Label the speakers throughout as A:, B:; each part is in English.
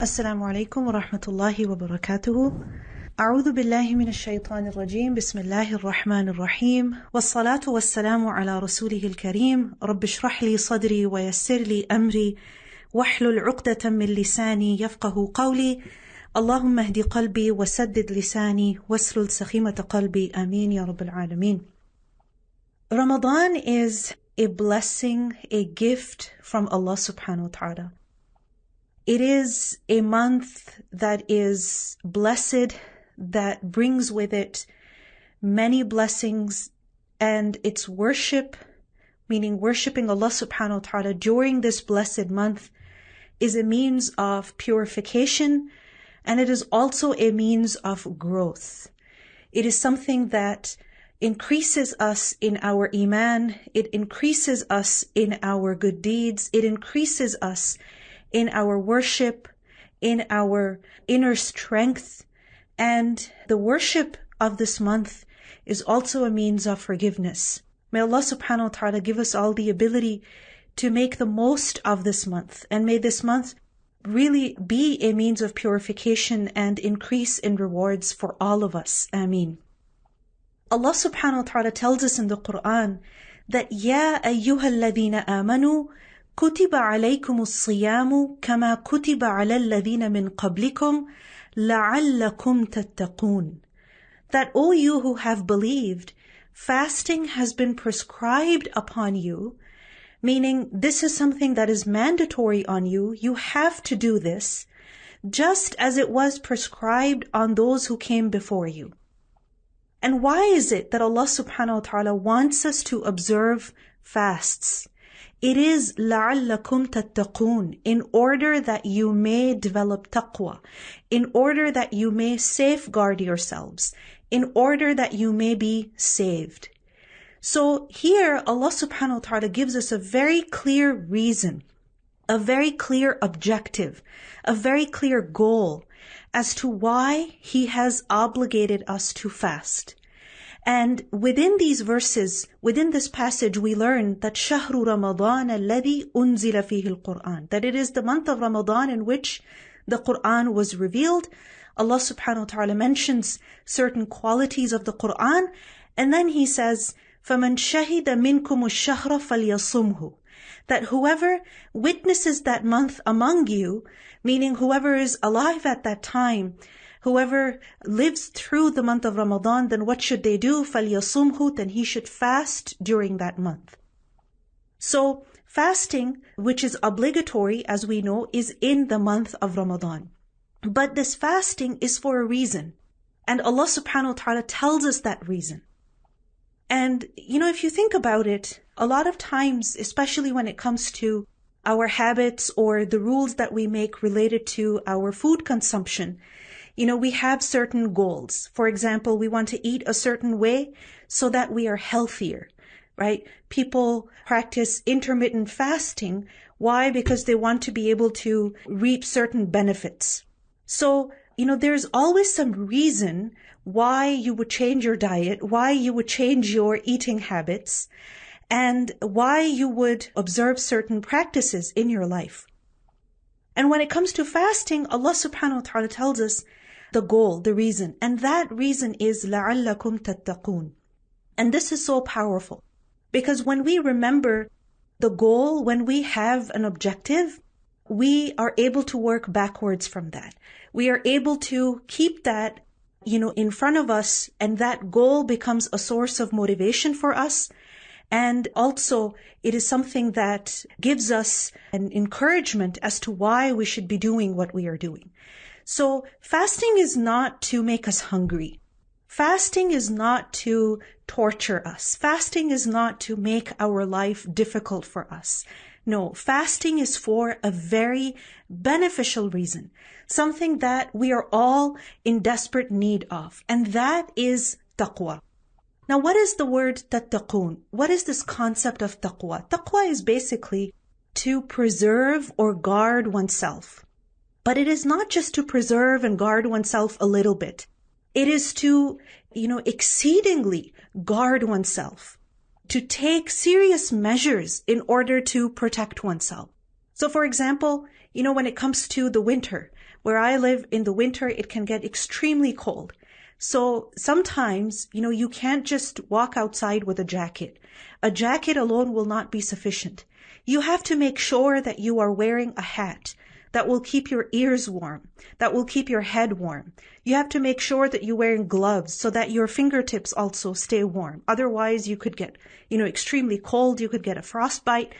A: السلام عليكم ورحمة الله وبركاته. أعوذ بالله من الشيطان الرجيم. بسم الله الرحمن الرحيم. والصلاة والسلام على رسوله الكريم. رب اشرح لي صدري ويسر لي أمري واحلل عقدة من لساني يفقه قولي. اللهم اهد قلبي وسدد لساني واسلل سخيمة قلبي. آمين يا رب العالمين. Ramadan is a blessing, a gift from Allah subhanahu wa ta'ala. It is a month that is blessed, that brings with it many blessings, and its worship, meaning worshipping Allah subhanahu wa ta'ala during this blessed month, is a means of purification, and it is also a means of growth. It is something that increases us in our iman, it increases us in our good deeds, it increases us in our worship, in our inner strength, and the worship of this month is also a means of forgiveness. May Allah subhanahu wa ta'ala give us all the ability to make the most of this month, and may this month really be a means of purification and increase in rewards for all of us. Ameen. Allah subhanahu wa ta'ala tells us in the Quran that Ya ayyuhal ladhina amanu كتب عليكم الصيام كما كتب على الذين من قبلكم لعلكم تتقون. That, O you who have believed, fasting has been prescribed upon you, meaning this is something that is mandatory on you. You have to do this, just as it was prescribed on those who came before you. And why is it that Allah subhanahu wa ta'ala wants us to observe fasts? It is لَعَلَّكُمْ تَتَّقُونَ, in order that you may develop taqwa, in order that you may safeguard yourselves, in order that you may be saved. So here Allah subhanahu wa ta'ala gives us a very clear reason, a very clear objective, a very clear goal as to why He has obligated us to fast. And within these verses, within this passage, we learn that شهر رمضان الذي أنزل فيه القرآن, that it is the month of Ramadan in which the Quran was revealed. Allah subhanahu wa ta'ala mentions certain qualities of the Quran, and then He says, فَمَنْ شَهِدَ مِنْكُمُ الشَّهْرَ فَلْيَصُمْهُ, that whoever witnesses that month among you, meaning whoever is alive at that time, whoever lives through the month of Ramadan, then what should they do? فَلْيَصُمْهُ, then he should fast during that month. So fasting, which is obligatory, as we know, is in the month of Ramadan. But this fasting is for a reason. And Allah subhanahu wa ta'ala tells us that reason. And, if you think about it, a lot of times, especially when it comes to our habits or the rules that we make related to our food consumption, we have certain goals. For example, we want to eat a certain way so that we are healthier, right? People practice intermittent fasting. Why? Because they want to be able to reap certain benefits. So, there's always some reason why you would change your diet, why you would change your eating habits, and why you would observe certain practices in your life. And when it comes to fasting, Allah subhanahu wa ta'ala tells us the goal, the reason. And that reason is لَعَلَّكُمْ تَتَّقُونَ. And this is so powerful, because when we remember the goal, when we have an objective, we are able to work backwards from that. We are able to keep that, in front of us, and that goal becomes a source of motivation for us. And also, it is something that gives us an encouragement as to why we should be doing what we are doing. So fasting is not to make us hungry. Fasting is not to torture us. Fasting is not to make our life difficult for us. No, fasting is for a very beneficial reason, something that we are all in desperate need of, and that is taqwa. Now, what is the word tattaqun? What is this concept of taqwa? Taqwa is basically to preserve or guard oneself. But it is not just to preserve and guard oneself a little bit. It is to, exceedingly guard oneself, to take serious measures in order to protect oneself. So for example, when it comes to the winter, Where I live in the winter, it can get extremely cold. So sometimes, you can't just walk outside with a jacket. A jacket alone will not be sufficient. You have to make sure that you are wearing a hat that will keep your ears warm, that will keep your head warm. You have to make sure that you're wearing gloves so that your fingertips also stay warm. Otherwise, you could get, extremely cold. You could get a frostbite.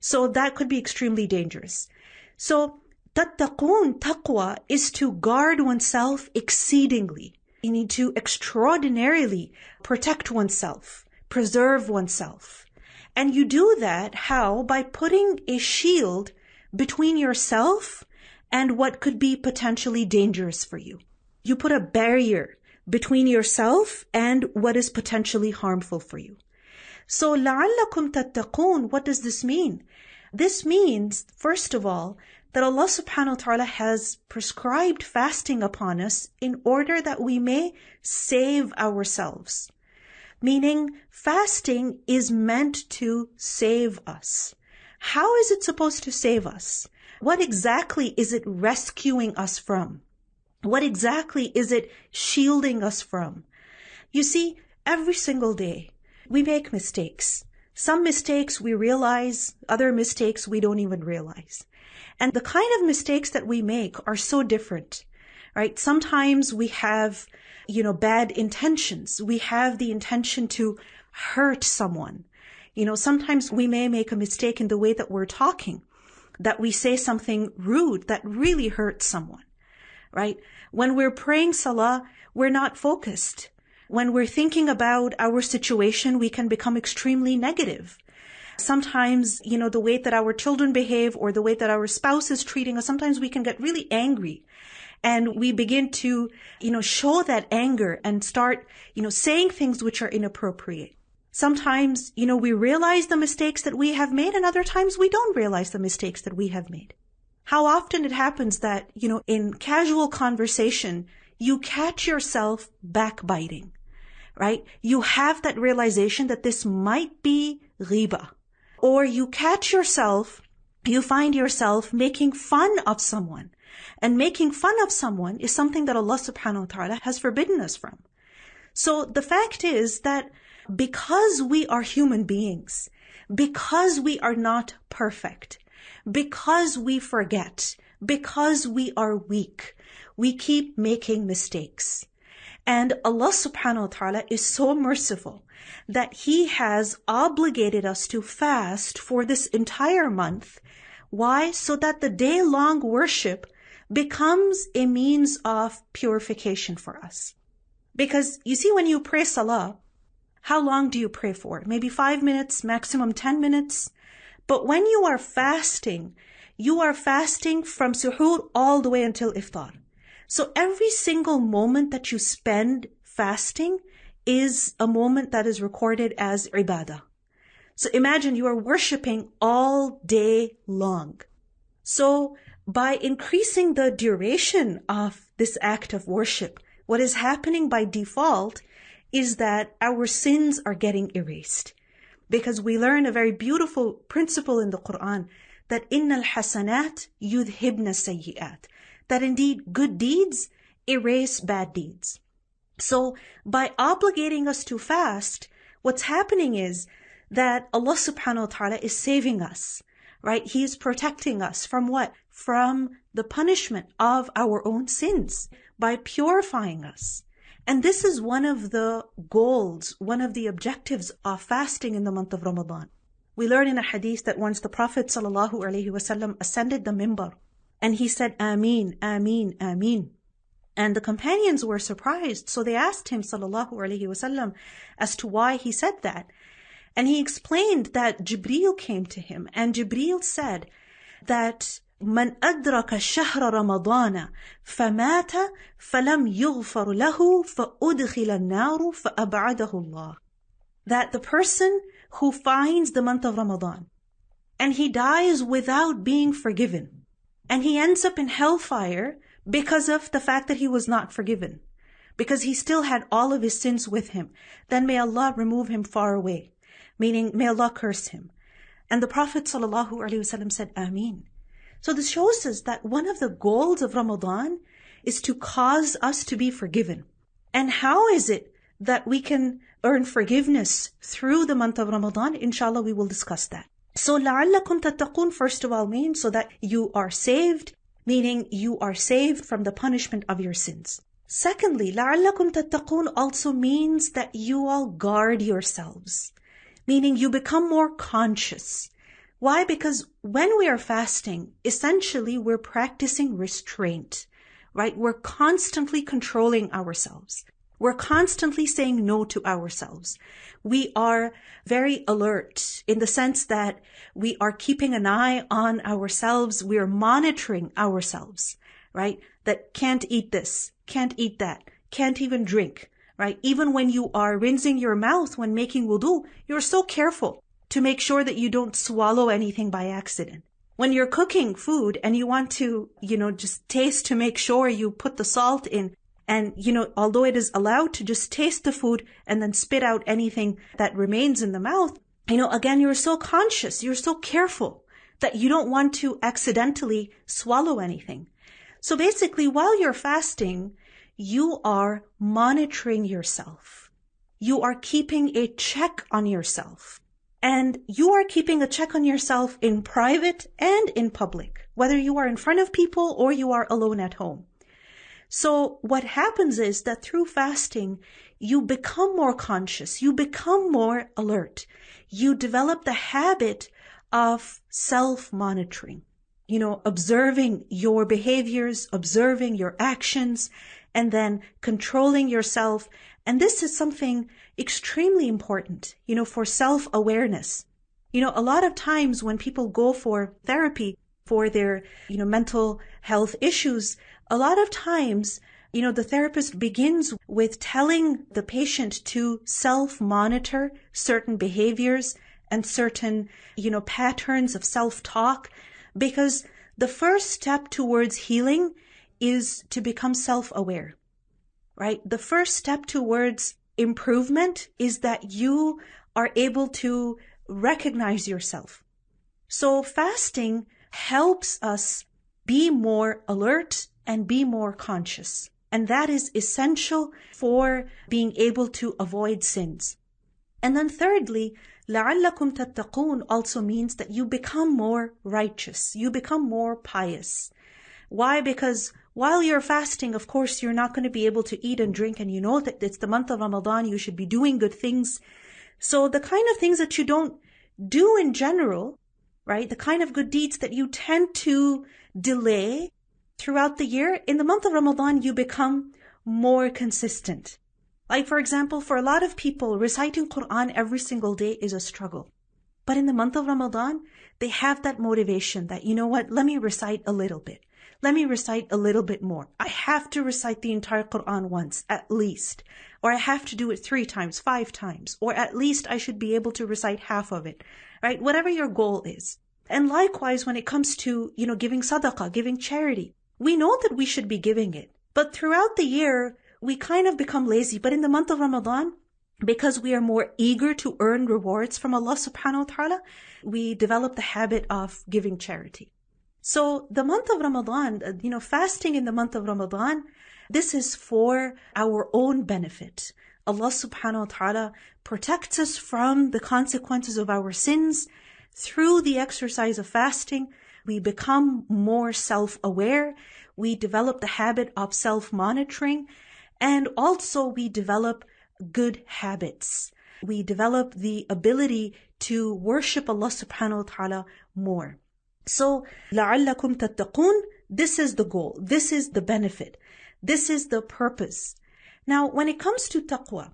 A: So that could be extremely dangerous. So, tattaqoon, taqwa, is to guard oneself exceedingly. You need to extraordinarily protect oneself, preserve oneself. And you do that, how? By putting a shield between yourself and what could be potentially dangerous for you. You put a barrier between yourself and what is potentially harmful for you. So, لَعَلَّكُمْ تَتَّقُونَ, what does this mean? This means, first of all, that Allah subhanahu wa ta'ala has prescribed fasting upon us in order that we may save ourselves. Meaning, fasting is meant to save us. How is it supposed to save us? What exactly is it rescuing us from? What exactly is it shielding us from? You see, every single day, we make mistakes. Some mistakes we realize, other mistakes we don't even realize. And the kind of mistakes that we make are so different, right? Sometimes we have, bad intentions. We have the intention to hurt someone. Sometimes we may make a mistake in the way that we're talking, that we say something rude that really hurts someone, right? When we're praying salah, we're not focused. When we're thinking about our situation, we can become extremely negative. Sometimes, the way that our children behave or the way that our spouse is treating us, sometimes we can get really angry. And we begin to, show that anger and start, saying things which are inappropriate. Sometimes, we realize the mistakes that we have made, and other times we don't realize the mistakes that we have made. How often it happens that, in casual conversation, you catch yourself backbiting, right? You have that realization that this might be gheebat. Or you find yourself making fun of someone. And making fun of someone is something that Allah subhanahu wa ta'ala has forbidden us from. So the fact is that because we are human beings, because we are not perfect, because we forget, because we are weak, we keep making mistakes. And Allah subhanahu wa ta'ala is so merciful that He has obligated us to fast for this entire month. Why? So that the day-long worship becomes a means of purification for us. Because you see, when you pray salah, how long do you pray for? Maybe 5 minutes, maximum 10 minutes. But when you are fasting from suhoor all the way until iftar. So every single moment that you spend fasting is a moment that is recorded as ibadah. So imagine you are worshipping all day long. So by increasing the duration of this act of worship, what is happening by default is that our sins are getting erased. Because we learn a very beautiful principle in the Quran that innal hasanat yudhibna sayyi'at. That indeed good deeds erase bad deeds. So by obligating us to fast, what's happening is that Allah subhanahu wa ta'ala is saving us, right? He is protecting us from what? From the punishment of our own sins by purifying us. And this is one of the goals, one of the objectives of fasting in the month of Ramadan. We learn in a hadith that once the Prophet ﷺ ascended the minbar, and he said, Ameen, Ameen, Ameen. And the companions were surprised. So they asked him, ﷺ, as to why he said that. And he explained that Jibreel came to him. And Jibreel said that, من أدرك شهر رمضان فمات فلم يغفر له فأدخل النار فأبعده الله. That the person who finds the month of Ramadan and he dies without being forgiven, and he ends up in hellfire because of the fact that he was not forgiven, because he still had all of his sins with him, then may Allah remove him far away, meaning may Allah curse him. And the Prophet ﷺ said, Ameen. So this shows us that one of the goals of Ramadan is to cause us to be forgiven. And how is it that we can earn forgiveness through the month of Ramadan? Inshallah, we will discuss that. So لَعَلَّكُمْ تَتَّقُونَ first of all means so that you are saved, meaning you are saved from the punishment of your sins. Secondly, لَعَلَّكُمْ تَتَّقُونَ also means that you all guard yourselves, meaning you become more conscious. Why? Because when we are fasting, essentially we're practicing restraint, right? We're constantly controlling ourselves. We're constantly saying no to ourselves. We are very alert in the sense that we are keeping an eye on ourselves. We are monitoring ourselves, right? That can't eat this, can't eat that, can't even drink, right? Even when you are rinsing your mouth when making wudu, you're so careful to make sure that you don't swallow anything by accident. When you're cooking food and you want to, just taste to make sure you put the salt in, and, although it is allowed to just taste the food and then spit out anything that remains in the mouth, again, you're so conscious, you're so careful that you don't want to accidentally swallow anything. So basically, while you're fasting, you are monitoring yourself. You are keeping a check on yourself. And you are keeping a check on yourself in private and in public, whether you are in front of people or you are alone at home. So what happens is that through fasting, you become more conscious, you become more alert. You develop the habit of self-monitoring, observing your behaviors, observing your actions, and then controlling yourself. And this is something extremely important, for self-awareness. A lot of times when people go for therapy for their, mental health issues, a lot of times, the therapist begins with telling the patient to self-monitor certain behaviors and certain, patterns of self-talk, because the first step towards healing is to become self-aware, right? The first step towards improvement is that you are able to recognize yourself. So fasting helps us be more alert and be more conscious. And that is essential for being able to avoid sins. And then thirdly, لَعَلَّكُمْ تَتَّقُونَ also means that you become more righteous. You become more pious. Why? Because while you're fasting, of course, you're not going to be able to eat and drink, and you know that it's the month of Ramadan, you should be doing good things. So the kind of things that you don't do in general, right, the kind of good deeds that you tend to delay throughout the year, in the month of Ramadan, you become more consistent. Like, for example, for a lot of people, reciting Quran every single day is a struggle. But in the month of Ramadan, they have that motivation that, let me recite a little bit. Let me recite a little bit more. I have to recite the entire Quran once, at least. Or I have to do it 3 times, 5 times. Or at least I should be able to recite half of it. Right? Whatever your goal is. And likewise, when it comes to, giving sadaqah, giving charity, we know that we should be giving it. But throughout the year, we kind of become lazy. But in the month of Ramadan, because we are more eager to earn rewards from Allah subhanahu wa ta'ala, we develop the habit of giving charity. So the month of Ramadan, fasting in the month of Ramadan, this is for our own benefit. Allah subhanahu wa ta'ala protects us from the consequences of our sins. Through the exercise of fasting, we become more self-aware. We develop the habit of self-monitoring. And also we develop good habits. We develop the ability to worship Allah subhanahu wa ta'ala more. So, لَعَلَّكُمْ تَتَّقُونَ, this is the goal. This is the benefit. This is the purpose. Now, when it comes to taqwa,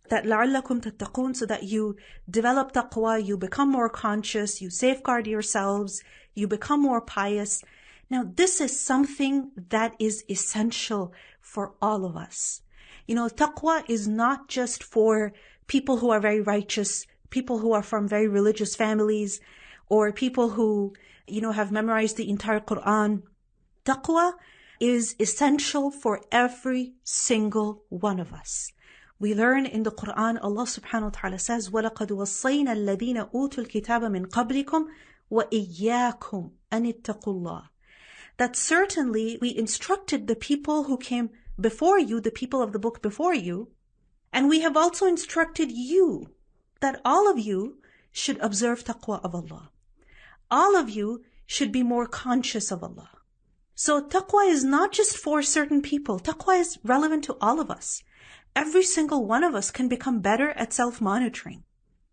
A: that لَعَلَّكُمْ تَتَّقُونَ, so that you develop taqwa, you become more conscious, you safeguard yourselves, you become more pious. Now, this is something that is essential for all of us. Taqwa is not just for people who are very righteous, people who are from very religious families, or people who, have memorized the entire Quran. Taqwa is essential for every single one of us. We learn in the Quran, Allah subhanahu wa ta'ala says, وَلَقَدْ وَصَّيْنَا الَّذِينَ أُوتُوا الْكِتَابَ مِنْ قَبْلِكُمْ وَإِيَّاكُمْ أَنِ اتَّقُوا اللَّهِ. that certainly we instructed the people who came before you, the people of the book before you, and we have also instructed you that all of you should observe taqwa of Allah. All of you should be more conscious of Allah. So taqwa is not just for certain people. Taqwa is relevant to all of us. Every single one of us can become better at self-monitoring,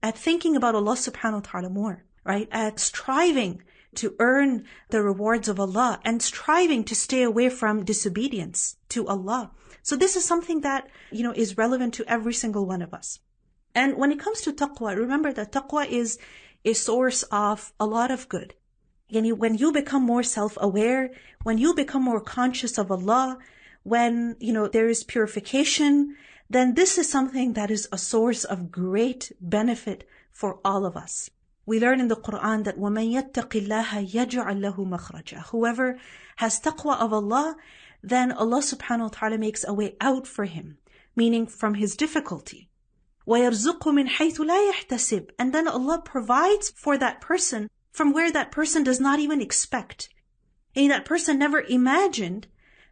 A: at thinking about Allah subhanahu wa ta'ala more, right? At striving to earn the rewards of Allah and striving to stay away from disobedience to Allah. So this is something that, is relevant to every single one of us. And when it comes to taqwa, remember that taqwa is a source of a lot of good. When you become more self-aware, when you become more conscious of Allah, when, there is purification, then this is something that is a source of great benefit for all of us. We learn in the Quran that وَمَن يَتَّقِ اللَّهَ يَجْعَلْ لَهُ مَخْرَجًا. Whoever has taqwa of Allah, then Allah subhanahu wa ta'ala makes a way out for him, meaning from his difficulty. وَيَرْزُقُ مِنْ حَيْثُ لَا يَحْتَسِبْ. And then Allah provides for that person from where that person does not even expect. And that person never imagined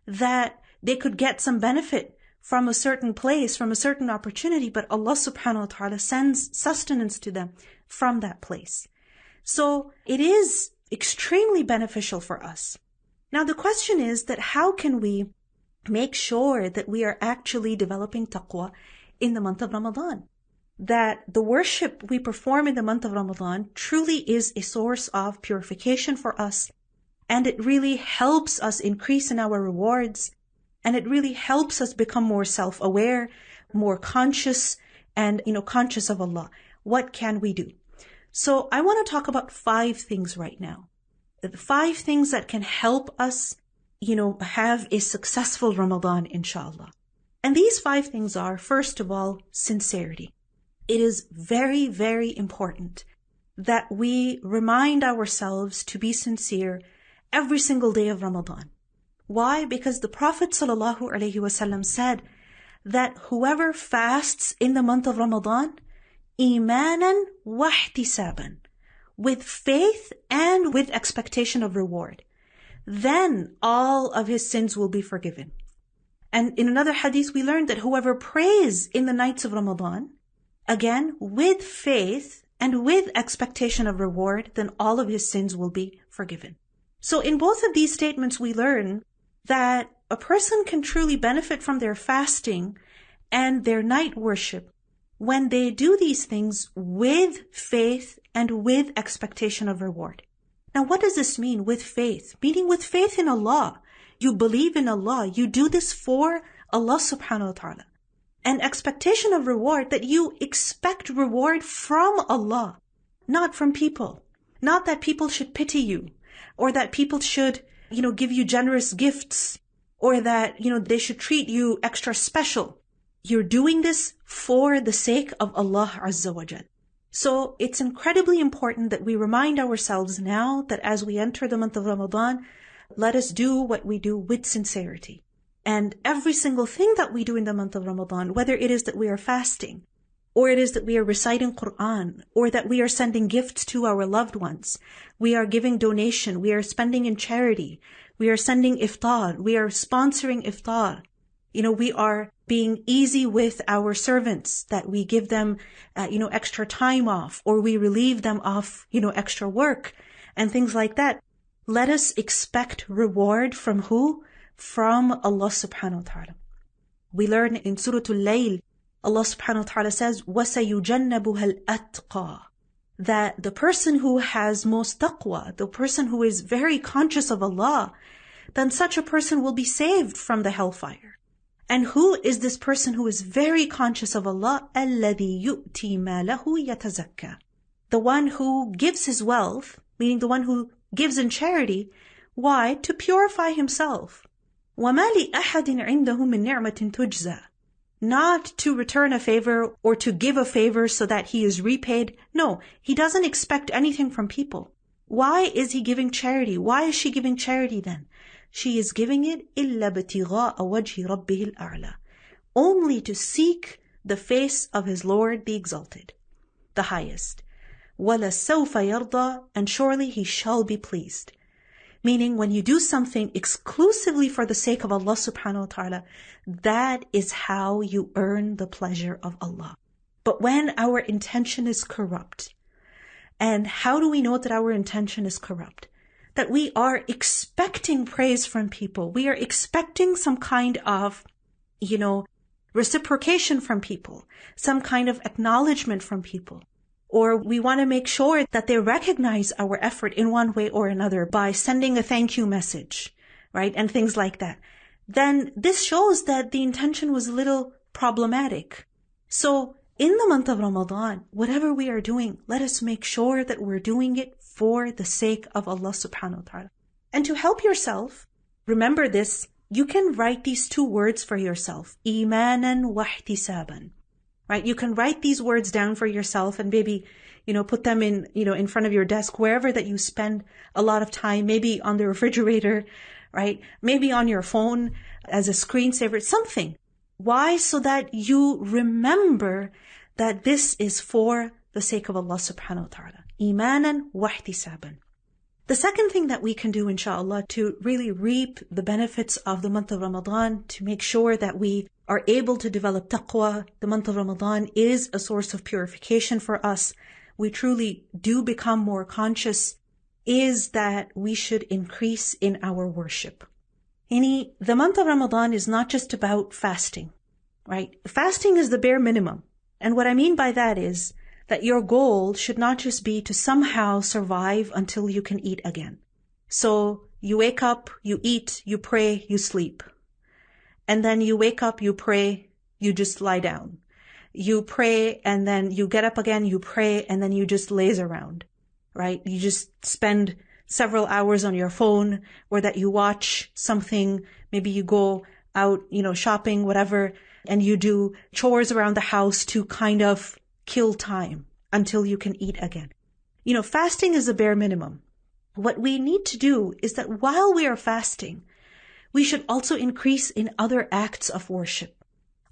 A: that they could get some benefit from a certain place, from a certain opportunity, but Allah subhanahu wa ta'ala sends sustenance to them from that place. So it is extremely beneficial for us. Now the question is that how can we make sure that we are actually developing taqwa in the month of Ramadan? That the worship we perform in the month of Ramadan truly is a source of purification for us, and it really helps us increase in our rewards, and it really helps us become more self-aware, more conscious, and conscious of Allah. What can we do? So I want to talk about 5 things right now. The 5 things that can help us, have a successful Ramadan, inshallah. And these 5 things are, first of all, sincerity. It is very, very important that we remind ourselves to be sincere every single day of Ramadan. Why? Because the Prophet ﷺ said that whoever fasts in the month of Ramadan, imanan wa ihtisaban, with faith and with expectation of reward, then all of his sins will be forgiven. And in another hadith, we learned that whoever prays in the nights of Ramadan, again, with faith and with expectation of reward, then all of his sins will be forgiven. So in both of these statements, we learn that a person can truly benefit from their fasting and their night worship when they do these things with faith and with expectation of reward. Now, what does this mean, with faith? Meaning with faith in Allah. You believe in Allah. You do this for Allah subhanahu wa ta'ala. And expectation of reward, that you expect reward from Allah, not from people. Not that people should pity you, or that people should, give you generous gifts, or that, they should treat you extra special. You're doing this for the sake of Allah Azza wa Jal. So it's incredibly important that we remind ourselves now that as we enter the month of Ramadan, let us do what we do with sincerity. And every single thing that we do in the month of Ramadan, whether it is that we are fasting, or it is that we are reciting Quran, or that we are sending gifts to our loved ones, we are giving donation, we are spending in charity, we are sending iftar, we are sponsoring iftar, we are being easy with our servants, that we give them, extra time off, or we relieve them of, extra work, and things like that. Let us expect reward from who? From Allah subhanahu wa ta'ala. We learn in Surah Al-Layl, Allah subhanahu wa ta'ala says, وَسَيُجَنَّبُهَا الْأَتْقَى, that the person who has most taqwa, the person who is very conscious of Allah, then such a person will be saved from the hellfire. And who is this person who is very conscious of Allah? الَّذِي يُؤْتِي مَالَهُ يَتَزَكَّى, the one who gives his wealth, meaning the one who gives in charity. Why? To purify himself. وَمَا لِأَحَدٍ عِنْدَهُ مِنْ نِعْمَةٍ تُجْزَى, not to return a favor or to give a favor so that he is repaid. No, he doesn't expect anything from people. Why is he giving charity? Why is she giving charity then? She is giving it إِلَّا بِتِغَاءَ وَجْهِ رَبِّهِ الْأَعْلَى, only to seek the face of his Lord, the Exalted, the Highest. وَلَسَوْفَ يَرْضَى, and surely he shall be pleased. Meaning when you do something exclusively for the sake of Allah subhanahu wa ta'ala, that is how you earn the pleasure of Allah. But when our intention is corrupt, and how do we know that our intention is corrupt? That we are expecting praise from people. We are expecting some kind of, reciprocation from people, some kind of acknowledgement from people. Or we want to make sure that they recognize our effort in one way or another by sending a thank you message, right? And things like that. Then this shows that the intention was a little problematic. So in the month of Ramadan, whatever we are doing, let us make sure that we're doing it for the sake of Allah subhanahu wa ta'ala. And to help yourself, remember this, you can write these two words for yourself, imanan wa ihtisaban. Right? You can write these words down for yourself and maybe, put them in front of your desk, wherever that you spend a lot of time, maybe on the refrigerator, right? Maybe on your phone as a screensaver, something. Why? So that you remember that this is for the sake of Allah subhanahu wa ta'ala. Imanan wa ihtisaban. The second thing that we can do, inshallah, to really reap the benefits of the month of Ramadan, to make sure that we are able to develop taqwa, the month of Ramadan is a source of purification for us. We truly do become more conscious, is that we should increase in our worship. The month of Ramadan is not just about fasting, right? Fasting is the bare minimum. And what I mean by that is that your goal should not just be to somehow survive until you can eat again. So you wake up, you eat, you pray, you sleep. And then you wake up, you pray, you just lie down. You pray, and then you get up again, you pray, and then you just laze around, right? You just spend several hours on your phone, or that you watch something, maybe you go out, shopping, whatever, and you do chores around the house to kind of kill time until you can eat again. Fasting is the bare minimum. What we need to do is that while we are fasting, we should also increase in other acts of worship.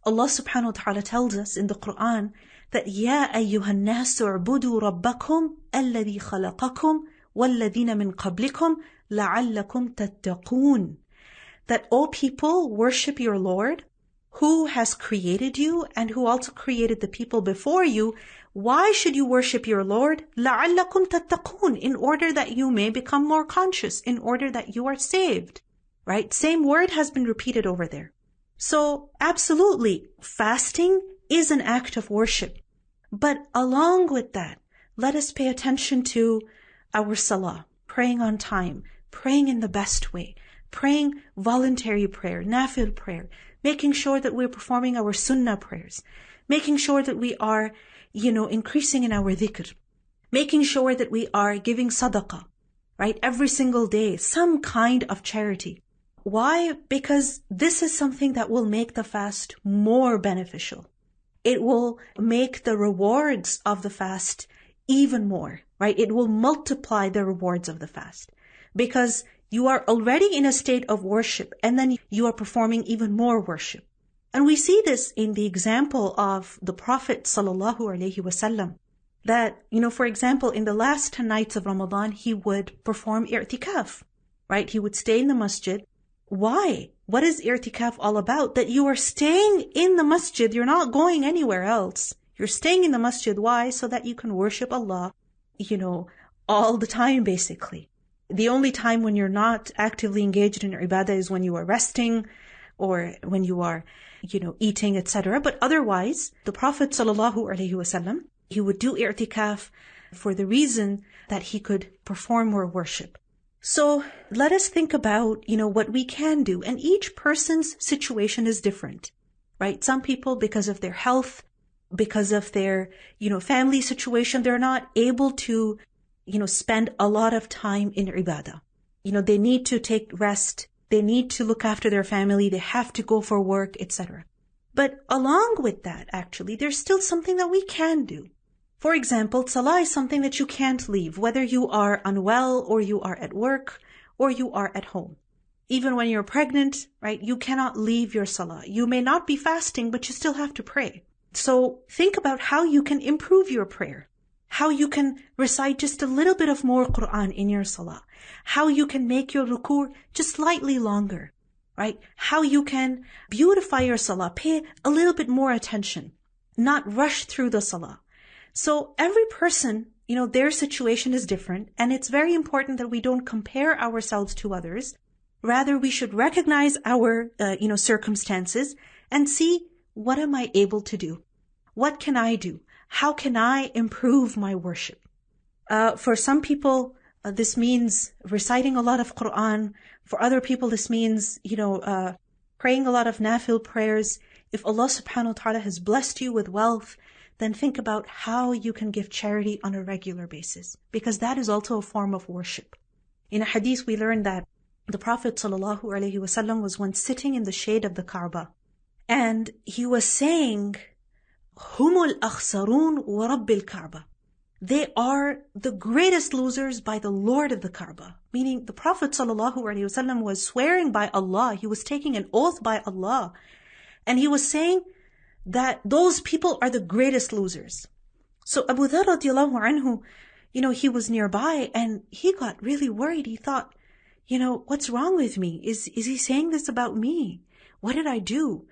A: Allah subhanahu wa ta'ala tells us in the Quran that يَا أَيُّهَا النَّاسُ اعْبُدُوا رَبَّكُمْ الَّذِي خَلَقَكُمْ وَالَّذِينَ مِنْ قَبْلِكُمْ لَعَلَّكُمْ تَتَّقُونَ. That, O people, worship your Lord, who has created you and who also created the people before you. Why should you worship your Lord? لَعَلَّكُمْ تَتَّقُونَ. In order that you may become more conscious, in order that you are saved. Right? Same word has been repeated over there. So, absolutely, fasting is an act of worship. But along with that, let us pay attention to our salah, praying on time, praying in the best way, praying voluntary prayer, nafil prayer, making sure that we're performing our sunnah prayers, making sure that we are, increasing in our dhikr, making sure that we are giving sadaqah, right? Every single day, some kind of charity. Why? Because this is something that will make the fast more beneficial. It will make the rewards of the fast even more, right? It will multiply the rewards of the fast because you are already in a state of worship and then you are performing even more worship. And we see this in the example of the Prophet sallallahu alaihi wasallam that, for example, in the last 10 nights of Ramadan, he would perform i'tikaf, right? He would stay in the masjid. Why? What is i'tikaf all about? That you are staying in the masjid. You're not going anywhere else. You're staying in the masjid. Why? So that you can worship Allah, all the time, basically. The only time when you're not actively engaged in ibadah is when you are resting or when you are, eating, etc. But otherwise, the Prophet ﷺ, he would do i'tikaf for the reason that he could perform more worship. So let us think about, what we can do. And each person's situation is different, right? Some people, because of their health, because of their, family situation, they're not able to, spend a lot of time in ibadah. They need to take rest. They need to look after their family. They have to go for work, etc. But along with that, actually, there's still something that we can do. For example, salah is something that you can't leave, whether you are unwell or you are at work or you are at home. Even when you're pregnant, right, you cannot leave your salah. You may not be fasting, but you still have to pray. So think about how you can improve your prayer, how you can recite just a little bit of more Quran in your salah, how you can make your ruku just slightly longer, right? How you can beautify your salah, pay a little bit more attention, not rush through the salah. So every person, their situation is different, and it's very important that we don't compare ourselves to others. Rather, we should recognize our, circumstances and see, what am I able to do? What can I do? How can I improve my worship? For some people, this means reciting a lot of Quran. For other people, this means, praying a lot of nafil prayers. If Allah subhanahu wa ta'ala has blessed you with wealth, then think about how you can give charity on a regular basis, because that is also a form of worship. In a hadith, we learn that the Prophet ﷺ was once sitting in the shade of the Kaaba, and he was saying, Humul akhsarun wa rabbil Kaaba. They are the greatest losers by the Lord of the Kaaba. Meaning the Prophet ﷺ was swearing by Allah. He was taking an oath by Allah. And he was saying that those people are the greatest losers. So Abu Dharr radiallahu anhu, he was nearby and he got really worried. He thought, what's wrong with me? Is he saying this about me? What did I do?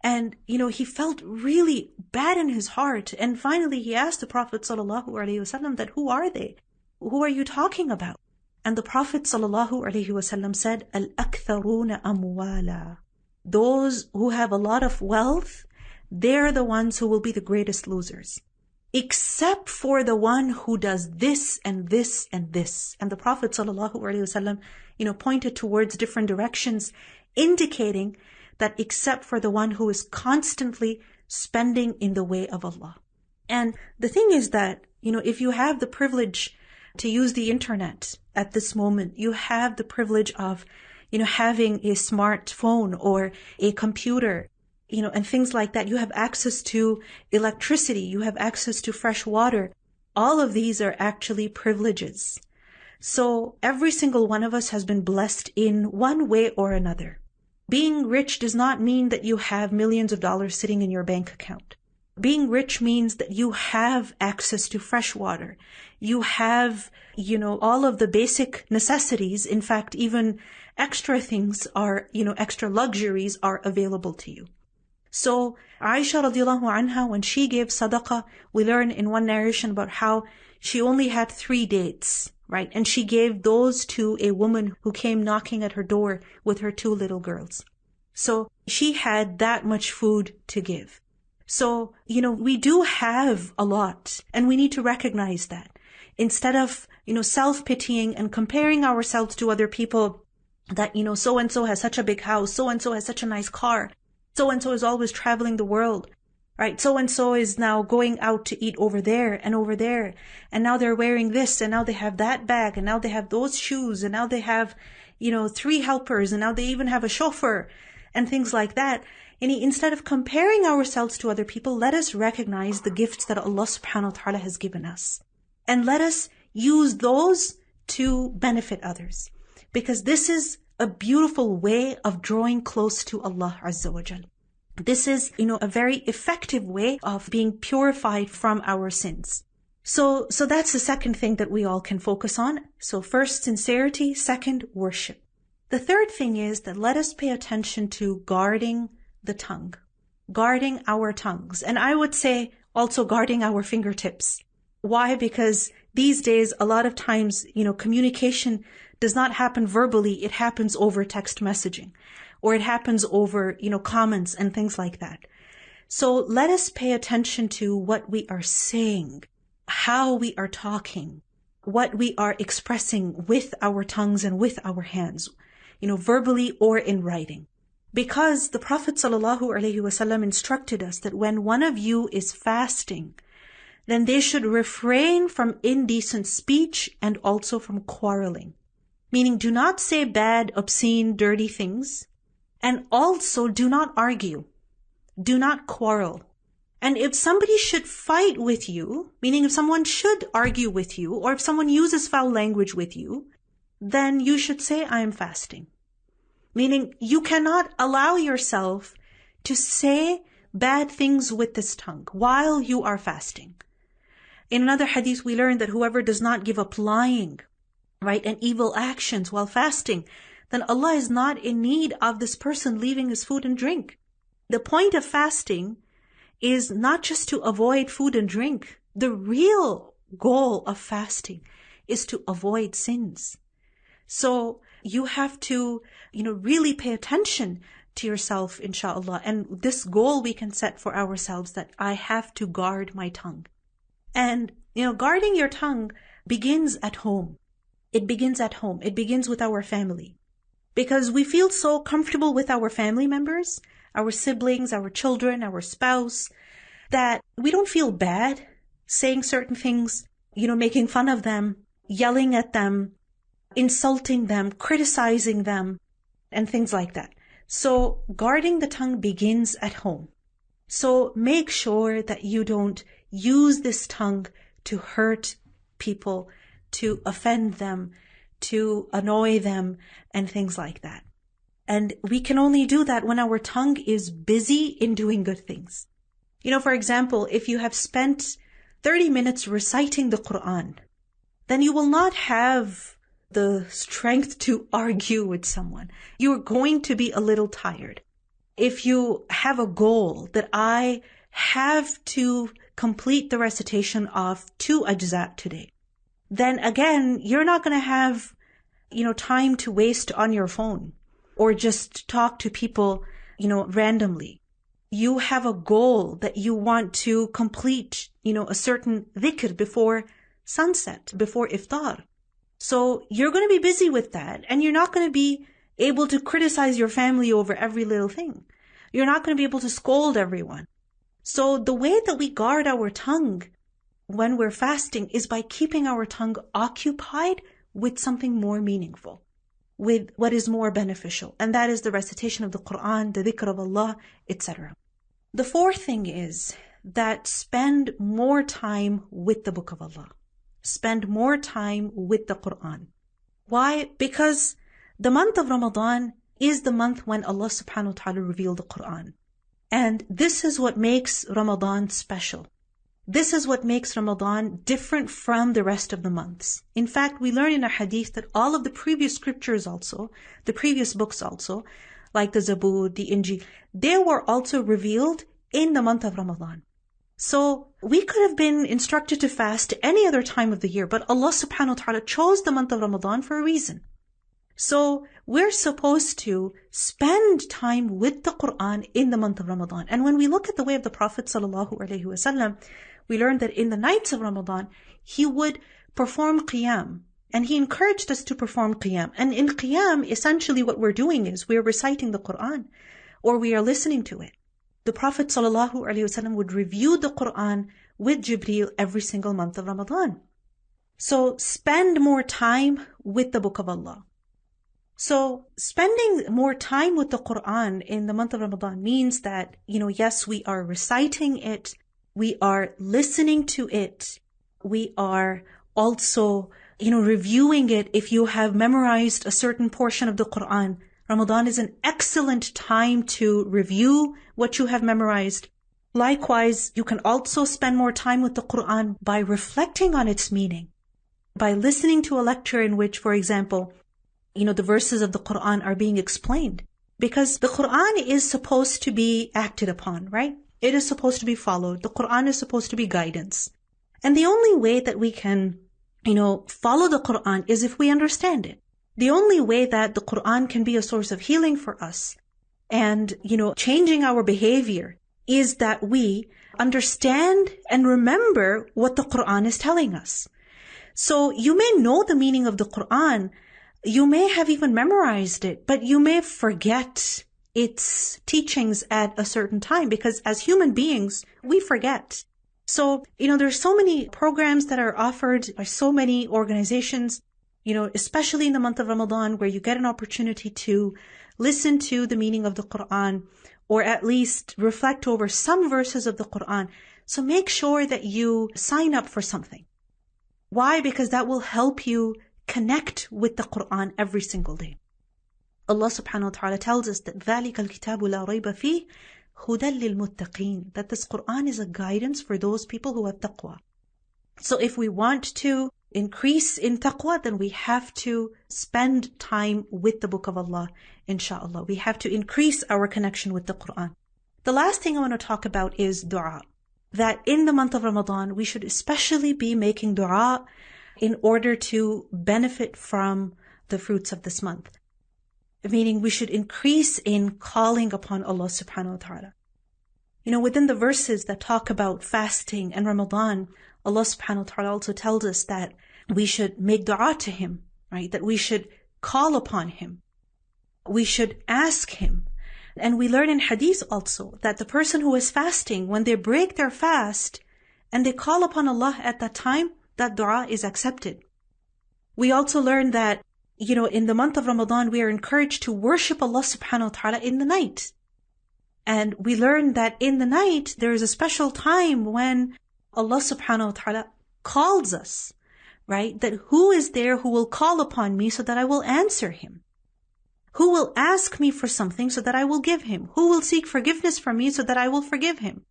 A: And, he felt really bad in his heart. And finally he asked the Prophet ﷺ that, who are they? Who are you talking about? And the Prophet ﷺ said, Al-aktharuna amwala. Those who have a lot of wealth, they're the ones who will be the greatest losers. Except for the one who does this and this and this. And the Prophet ﷺ, pointed towards different directions, indicating that except for the one who is constantly spending in the way of Allah. And the thing is that, if you have the privilege to use the internet at this moment, you have the privilege of, having a smartphone or a computer, and things like that. You have access to electricity, you have access to fresh water. All of these are actually privileges. So every single one of us has been blessed in one way or another. Being rich does not mean that you have millions of dollars sitting in your bank account. Being rich means that you have access to fresh water. You have, all of the basic necessities. In fact, even extra things are, extra luxuries are available to you. So Aisha radiallahu anha, when she gave sadaqah, we learn in one narration about how she only had 3 dates, right? And she gave those to a woman who came knocking at her door with her 2 little girls. So she had that much food to give. So, we do have a lot, and we need to recognize that. Instead of, self-pitying and comparing ourselves to other people, that, so-and-so has such a big house, so-and-so has such a nice car, so-and-so is always traveling the world, right? So-and-so is now going out to eat over there, and now they're wearing this, and now they have that bag, and now they have those shoes, and now they have, 3 helpers, and now they even have a chauffeur, and things like that. And instead of comparing ourselves to other people, let us recognize the gifts that Allah subhanahu wa ta'ala has given us. And let us use those to benefit others. Because this is a beautiful way of drawing close to Allah Azza wa Jal. This is, a very effective way of being purified from our sins. So that's the second thing that we all can focus on. So first, sincerity. Second, worship. The third thing is that let us pay attention to guarding the tongue, guarding our tongues. And I would say also guarding our fingertips. Why? Because these days, a lot of times, communication does not happen verbally. It happens over text messaging, or it happens over, comments and things like that. So let us pay attention to what we are saying, how we are talking, what we are expressing with our tongues and with our hands, verbally or in writing. Because the Prophet ﷺ instructed us that when one of you is fasting, then they should refrain from indecent speech and also from quarreling. Meaning, do not say bad, obscene, dirty things. And also do not argue. Do not quarrel. And if somebody should fight with you, meaning if someone should argue with you, or if someone uses foul language with you, then you should say, I am fasting. Meaning, you cannot allow yourself to say bad things with this tongue while you are fasting. In another hadith, we learn that whoever does not give up lying, right, and evil actions while fasting, then Allah is not in need of this person leaving his food and drink. The point of fasting is not just to avoid food and drink. The real goal of fasting is to avoid sins. So you have to, really pay attention to yourself, inshallah. And this goal we can set for ourselves, that I have to guard my tongue. And, guarding your tongue begins at home. It begins at home. It begins with our family. Because we feel so comfortable with our family members, our siblings, our children, our spouse, that we don't feel bad saying certain things, making fun of them, yelling at them, insulting them, criticizing them, and things like that. So guarding the tongue begins at home. So make sure that you don't use this tongue to hurt people, to offend them, to annoy them, and things like that. And we can only do that when our tongue is busy in doing good things. For example, if you have spent 30 minutes reciting the Quran, then you will not have the strength to argue with someone. You're going to be a little tired. If you have a goal that I have to complete the recitation of 2 ajza today, then again, you're not going to have, time to waste on your phone or just talk to people, randomly. You have a goal that you want to complete, a certain dhikr before sunset, before iftar. So you're going to be busy with that, and you're not going to be able to criticize your family over every little thing. You're not going to be able to scold everyone. So the way that we guard our tongue when we're fasting is by keeping our tongue occupied with something more meaningful, with what is more beneficial. And that is the recitation of the Quran, the dhikr of Allah, etc. The fourth thing is that spend more time with the Book of Allah. Spend more time with the Quran. Why? Because the month of Ramadan is the month when Allah subhanahu wa ta'ala revealed the Quran. And this is what makes Ramadan special. This is what makes Ramadan different from the rest of the months. In fact, we learn in a hadith that all of the previous scriptures also, the previous books also, like the Zabur, the Injil, they were also revealed in the month of Ramadan. So we could have been instructed to fast any other time of the year, but Allah subhanahu wa ta'ala chose the month of Ramadan for a reason. So we're supposed to spend time with the Quran in the month of Ramadan. And when we look at the way of the Prophet sallallahu alaihi wasallam, we learn that in the nights of Ramadan, he would perform qiyam. And he encouraged us to perform qiyam. And in qiyam, essentially what we're doing is we're reciting the Quran, or we are listening to it. The Prophet ﷺ would review the Quran with Jibreel every single month of Ramadan. So spend more time with the Book of Allah. So spending more time with the Quran in the month of Ramadan means that, yes, we are reciting it, we are listening to it, we are also, reviewing it. If you have memorized a certain portion of the Quran, Ramadan is an excellent time to review what you have memorized. Likewise, you can also spend more time with the Quran by reflecting on its meaning, by listening to a lecture in which, for example, the verses of the Quran are being explained. Because the Quran is supposed to be acted upon, right? It is supposed to be followed. The Quran is supposed to be guidance. And the only way that we can, follow the Quran is if we understand it. The only way that the Quran can be a source of healing for us and, changing our behavior is that we understand and remember what the Quran is telling us. So you may know the meaning of the Quran, you may have even memorized it, but you may forget its teachings at a certain time, because as human beings, we forget. So, there's so many programs that are offered by so many organizations, especially in the month of Ramadan, where you get an opportunity to listen to the meaning of the Quran, or at least reflect over some verses of the Quran. So make sure that you sign up for something. Why? Because that will help you connect with the Quran every single day. Allah subhanahu wa ta'ala tells us that ذَلِكَ الْكِتَابُ لَا رَيْبَ فِيهِ هُدًى لِلْمُتَّقِينَ, that this Quran is a guidance for those people who have taqwa. So if we want to increase in taqwa, then we have to spend time with the Book of Allah, inshallah. We have to increase our connection with the Quran. The last thing I want to talk about is dua. That in the month of Ramadan, we should especially be making dua in order to benefit from the fruits of this month. Meaning we should increase in calling upon Allah subhanahu wa ta'ala. Within the verses that talk about fasting and Ramadan, Allah subhanahu wa ta'ala also tells us that we should make dua to Him, right? That we should call upon Him. We should ask Him. And we learn in Hadith also that the person who is fasting, when they break their fast and they call upon Allah at that time, that dua is accepted. We also learn that, in the month of Ramadan, we are encouraged to worship Allah subhanahu wa ta'ala in the night. And we learn that in the night, there is a special time when Allah subhanahu wa ta'ala calls us, right? That who is there who will call upon me so that I will answer him? Who will ask me for something so that I will give him? Who will seek forgiveness from me so that I will forgive him?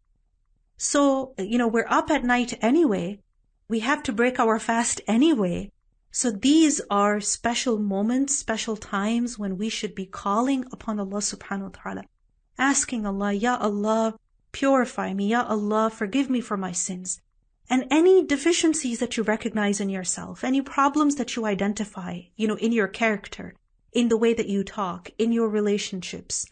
A: So, we're up at night anyway. We have to break our fast anyway. So these are special moments, special times when we should be calling upon Allah subhanahu wa ta'ala, asking Allah, Ya Allah, purify me. Ya Allah, forgive me for my sins. And any deficiencies that you recognize in yourself, any problems that you identify, in your character, in the way that you talk, in your relationships,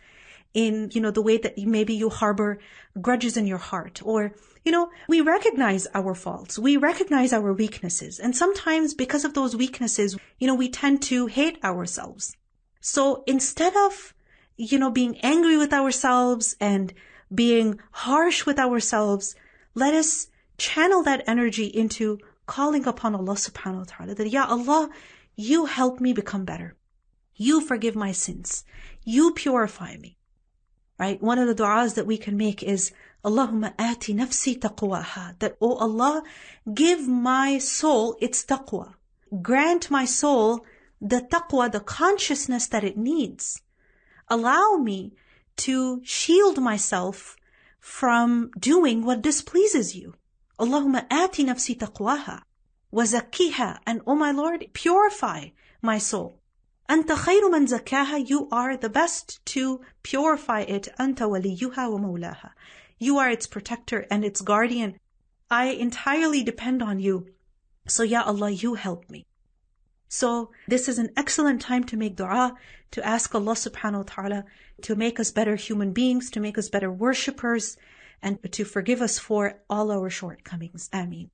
A: in, the way that maybe you harbor grudges in your heart, or, we recognize our faults, we recognize our weaknesses. And sometimes because of those weaknesses, we tend to hate ourselves. So instead of, being angry with ourselves and being harsh with ourselves, let us channel that energy into calling upon Allah subhanahu wa ta'ala, that, Ya Allah, you help me become better. You forgive my sins. You purify me. Right? One of the du'as that we can make is, Allahumma ati nafsi taqwaha. That, oh Allah, give my soul its taqwa. Grant my soul the taqwa, the consciousness that it needs. Allow me to shield myself from doing what displeases you. Allahumma ati nafsi taqwaha wa zakkiha. And oh my Lord, purify my soul. Anta khayru man zakkaha. You are the best to purify it. Anta waliyuha wa mawlaha. You are its protector and its guardian. I entirely depend on you. So Ya Allah, you help me. So this is an excellent time to make dua, to ask Allah subhanahu wa ta'ala to make us better human beings, to make us better worshippers, and to forgive us for all our shortcomings. Ameen.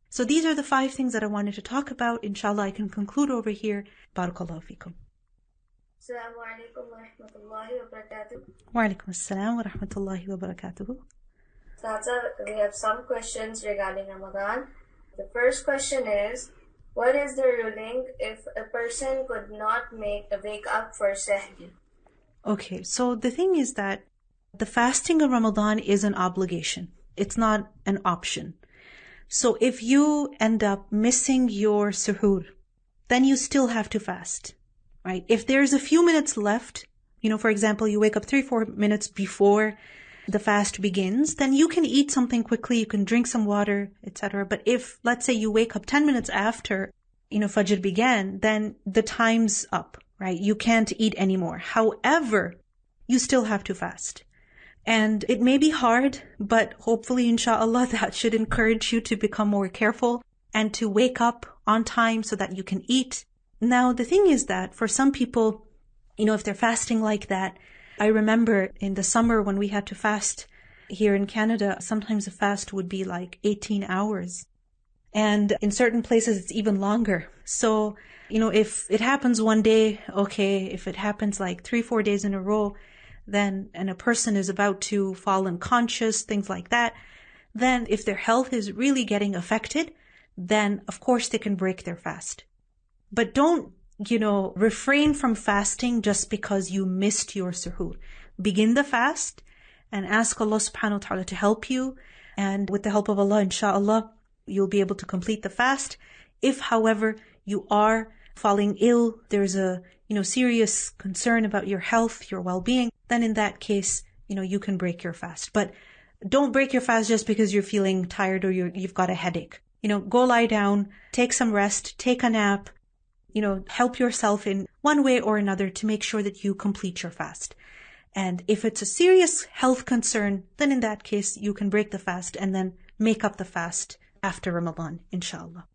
A: So these are the 5 things that I wanted to talk about. Inshallah, I can conclude over here. Barakallahu feekum.
B: Assalamu alaikum wa rahmatullahi wa barakatuh.
A: Wa alaikum assalam wa rahmatullahi wa barakatuh.
B: Tata, we have some questions regarding Ramadan. The first question is, what is the ruling if a person could not wake up for Sahri?
A: Okay, so the thing is that the fasting of Ramadan is an obligation. It's not an option. So if you end up missing your suhoor, then you still have to fast, right? If there's a few minutes left, for example, you wake up 3-4 minutes before the fast begins, then you can eat something quickly, you can drink some water, etc. But if, let's say, you wake up 10 minutes after, Fajr began, then the time's up, right? You can't eat anymore. However, you still have to fast. And it may be hard, but hopefully, inshallah, that should encourage you to become more careful and to wake up on time so that you can eat. Now, the thing is that for some people, if they're fasting like that, I remember in the summer when we had to fast here in Canada, sometimes the fast would be like 18 hours. And in certain places, it's even longer. So, if it happens one day, okay. If it happens like 3-4 days in a row, then, and a person is about to fall unconscious, things like that, then if their health is really getting affected, then of course they can break their fast. But don't, refrain from fasting just because you missed your suhoor. Begin the fast and ask Allah subhanahu wa ta'ala to help you. And with the help of Allah, inshallah, you'll be able to complete the fast. If, however, you are falling ill, there's a, serious concern about your health, your well-being, then in that case, you can break your fast. But don't break your fast just because you're feeling tired or you've got a headache. Go lie down, take some rest, take a nap, help yourself in one way or another to make sure that you complete your fast. And if it's a serious health concern, then in that case, you can break the fast and then make up the fast after Ramadan, inshallah.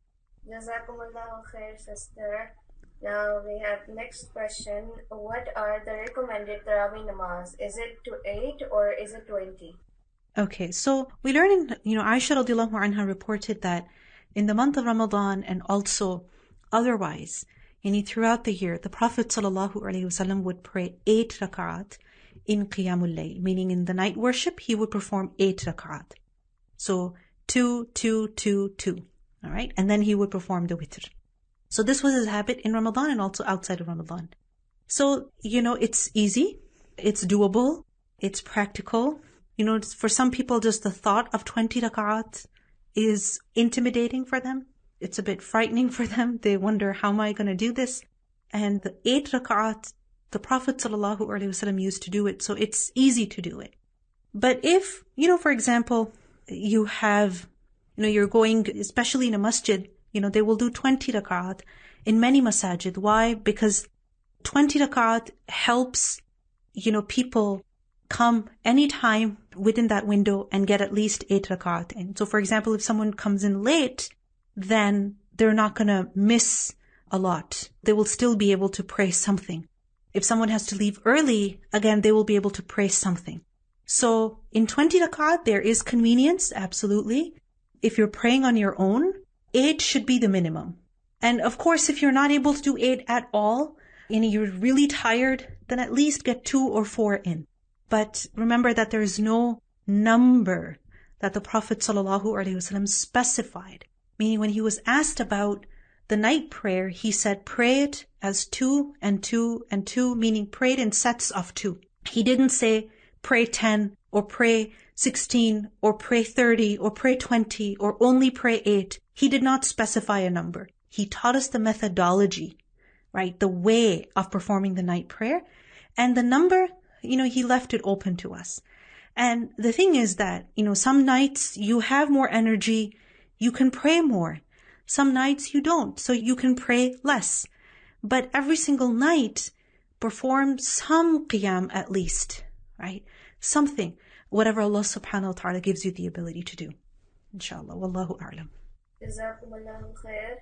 B: Jazakumullahu khair, sister. Now we have next question. What are the recommended Tarawih namaz? Is it to 8 or is it 20?
A: Okay, so we learn in, Aisha radiallahu anha reported that in the month of Ramadan and also otherwise, throughout the year, the Prophet sallallahu alaihi wasallam would pray 8 rak'at in Qiyamul Layl, meaning in the night worship, he would perform 8 rak'at. So 2, 2, 2, 2. All right, and then he would perform the witr. So this was his habit in Ramadan and also outside of Ramadan. So, it's easy, it's doable, it's practical. For some people, just the thought of 20 rak'at is intimidating for them. It's a bit frightening for them. They wonder, how am I going to do this? And the 8 rak'at, the Prophet ﷺ used to do it, so it's easy to do it. But if, for example, you have, you're going, especially in a masjid, they will do 20 rak'at in many masajid. Why? Because 20 rak'at helps, people come anytime within that window and get at least 8 rak'at in. So for example, if someone comes in late, then they're not going to miss a lot. They will still be able to pray something. If someone has to leave early, again, they will be able to pray something. So in 20 rak'at, there is convenience, absolutely. If you're praying on your own, 8 should be the minimum. And of course, if you're not able to do 8 at all, and you're really tired, then at least get 2 or 4 in. But remember that there is no number that the Prophet ﷺ specified. Meaning when he was asked about the night prayer, he said, pray it as 2 and 2 and 2, meaning pray it in sets of 2. He didn't say pray 10 or pray 16 or pray 30 or pray 20 or only pray 8. He did not specify a number. He taught us the methodology, right? The way of performing the night prayer. And the number, he left it open to us. And the thing is that, some nights you have more energy, you can pray more. Some nights you don't, so you can pray less. But every single night, perform some qiyam at least, right? Something, whatever Allah subhanahu wa ta'ala gives you the ability to do. Inshallah, wallahu a'lam.
B: Jazakumullahu khair.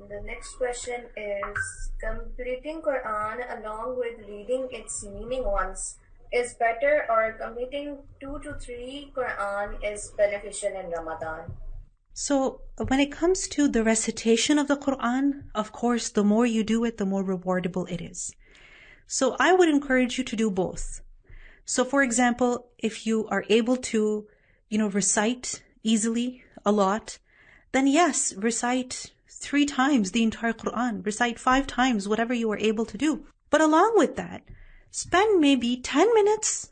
B: The next question is, completing Quran along with reading its meaning once is better, or completing 2 to 3 Quran is beneficial in Ramadan?
A: So when it comes to the recitation of the Quran, of course, the more you do it, the more rewardable it is. So I would encourage you to do both. So for example, if you are able to, recite easily a lot, then yes, recite 3 times the entire Quran, recite 5 times, whatever you are able to do. But along with that, spend maybe 10 minutes,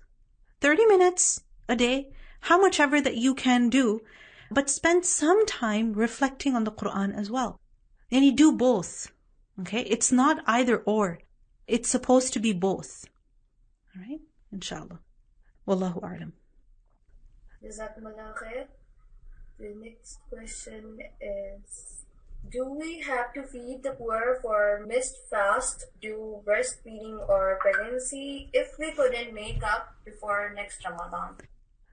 A: 30 minutes a day, how much ever that you can do, but spend some time reflecting on the Quran as well. And you do both. Okay? It's not either or. It's supposed to be both. All right? Inshallah. Wallahu a'lam.
B: Jazakumullahu khair. The next question is, do we have to feed the poor for missed fast due breastfeeding or pregnancy if we couldn't make up before next Ramadan?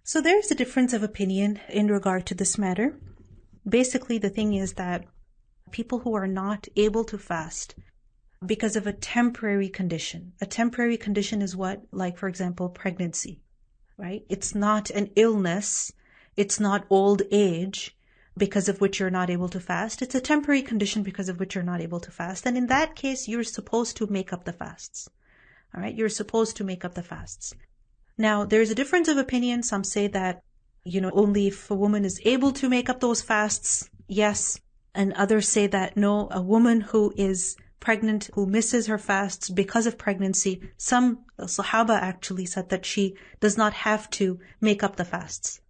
A: So there's a difference of opinion in regard to this matter. Basically, the thing is that people who are not able to fast because of a temporary condition. A temporary condition is what? Like, for example, pregnancy, right? It's not an illness. It's not old age because of which you're not able to fast. It's a temporary condition because of which you're not able to fast. And in that case, you're supposed to make up the fasts. All right? You're supposed to make up the fasts. Now, there's a difference of opinion. Some say that, only if a woman is able to make up those fasts, yes. And others say that, no, a woman who is pregnant, who misses her fasts because of pregnancy, some Sahaba actually said that she does not have to make up the fasts.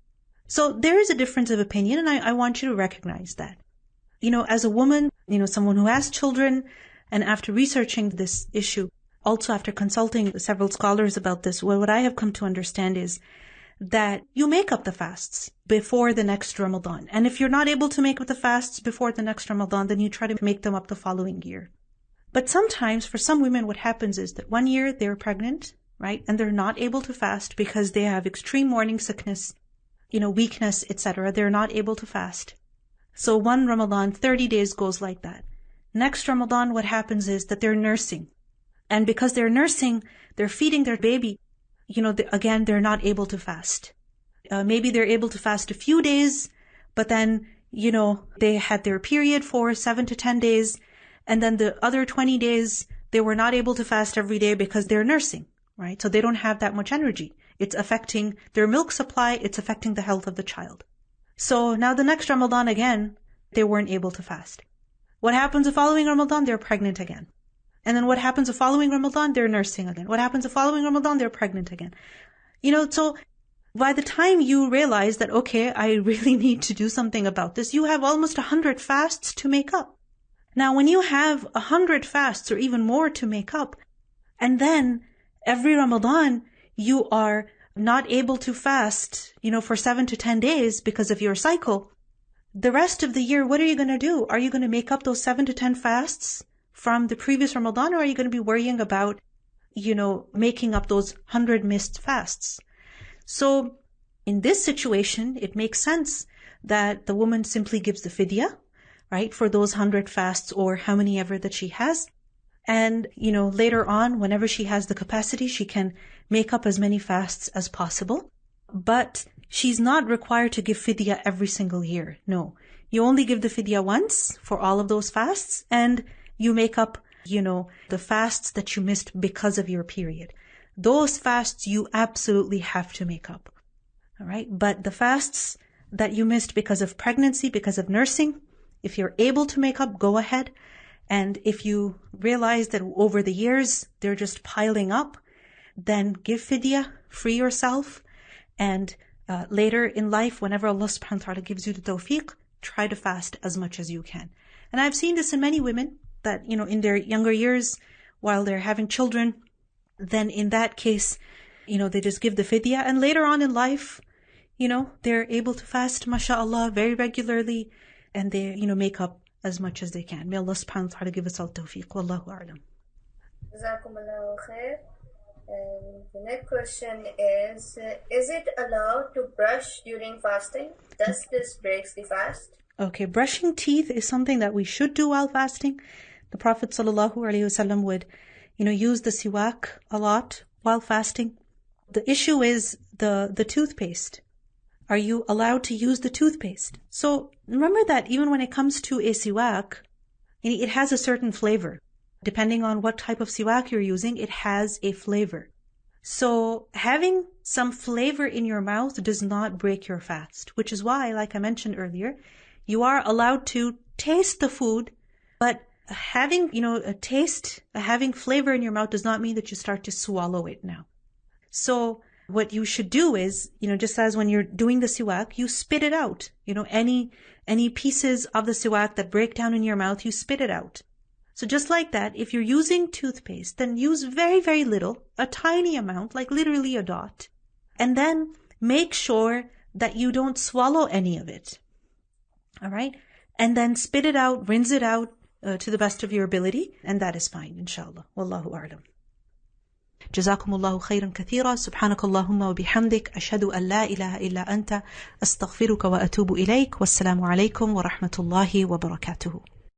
A: So there is a difference of opinion, and I want you to recognize that. As a woman, someone who has children, and after researching this issue, also after consulting several scholars about this, what I have come to understand is that you make up the fasts before the next Ramadan. And if you're not able to make up the fasts before the next Ramadan, then you try to make them up the following year. But sometimes for some women, what happens is that one year they're pregnant, right? And they're not able to fast because they have extreme morning sickness, weakness, etc. They're not able to fast. So one Ramadan, 30 days goes like that. Next Ramadan, what happens is that they're nursing. And because they're nursing, they're feeding their baby. Again, they're not able to fast. Maybe they're able to fast a few days, but then, they had their period for 7 to 10 days. And then the other 20 days, they were not able to fast every day because they're nursing, right? So they don't have that much energy. It's affecting their milk supply. It's affecting the health of the child. So now the next Ramadan again, they weren't able to fast. What happens the following Ramadan? They're pregnant again. And then what happens the following Ramadan? They're nursing again. What happens the following Ramadan? They're pregnant again. So by the time you realize that, okay, I really need to do something about this, you have almost 100 fasts to make up. Now, when you have 100 fasts or even more to make up, and then every Ramadan you are not able to fast, for 7 to 10 days because of your cycle, the rest of the year, what are you going to do? Are you going to make up those 7 to 10 fasts from the previous Ramadan, or are you going to be worrying about, making up those 100 missed fasts? So in this situation, it makes sense that the woman simply gives the fidya, right, for those 100 fasts or how many ever that she has. And, later on, whenever she has the capacity, she can make up as many fasts as possible. But she's not required to give fidya every single year. No. You only give the fidya once for all of those fasts, and you make up, the fasts that you missed because of your period. Those fasts you absolutely have to make up. All right? But the fasts that you missed because of pregnancy, because of nursing, if you're able to make up, go ahead. And if you realize that over the years they're just piling up, then give fidya, free yourself, and later in life, whenever Allah subhanahu wa ta'ala gives you the tawfiq, try to fast as much as you can. And I've seen this in many women that, in their younger years, while they're having children, then in that case, they just give the fidya, and later on in life, they're able to fast, mashallah, very regularly, and they, make up as much as they can. May Allah subhanahu wa ta'ala give us all tawfiq. Wallahu a'lam.
B: Jazakumullahu khair. The next question is it allowed to brush during fasting? Does this breaks the fast?
A: Okay, brushing teeth is something that we should do while fasting. The Prophet ﷺ would, use the siwak a lot while fasting. The issue is the toothpaste. Are you allowed to use the toothpaste? So remember that even when it comes to a siwak, it has a certain flavor. Depending on what type of siwak you're using, it has a flavor. So having some flavor in your mouth does not break your fast, which is why, like I mentioned earlier, you are allowed to taste the food, but having, having flavor in your mouth does not mean that you start to swallow it now. So what you should do is, just as when you're doing the siwak, you spit it out. Any pieces of the siwak that break down in your mouth, you spit it out. So just like that, if you're using toothpaste, then use very, very little, a tiny amount, like literally a dot. And then make sure that you don't swallow any of it. All right? And then spit it out, rinse it out to the best of your ability. And that is fine, inshallah. Wallahu a'lam. جزاكم الله خيرا كثيرا سبحانك اللهم وبحمدك أشهد أن لا إله إلا أنت أستغفرك وأتوب إليك والسلام عليكم ورحمة الله وبركاته.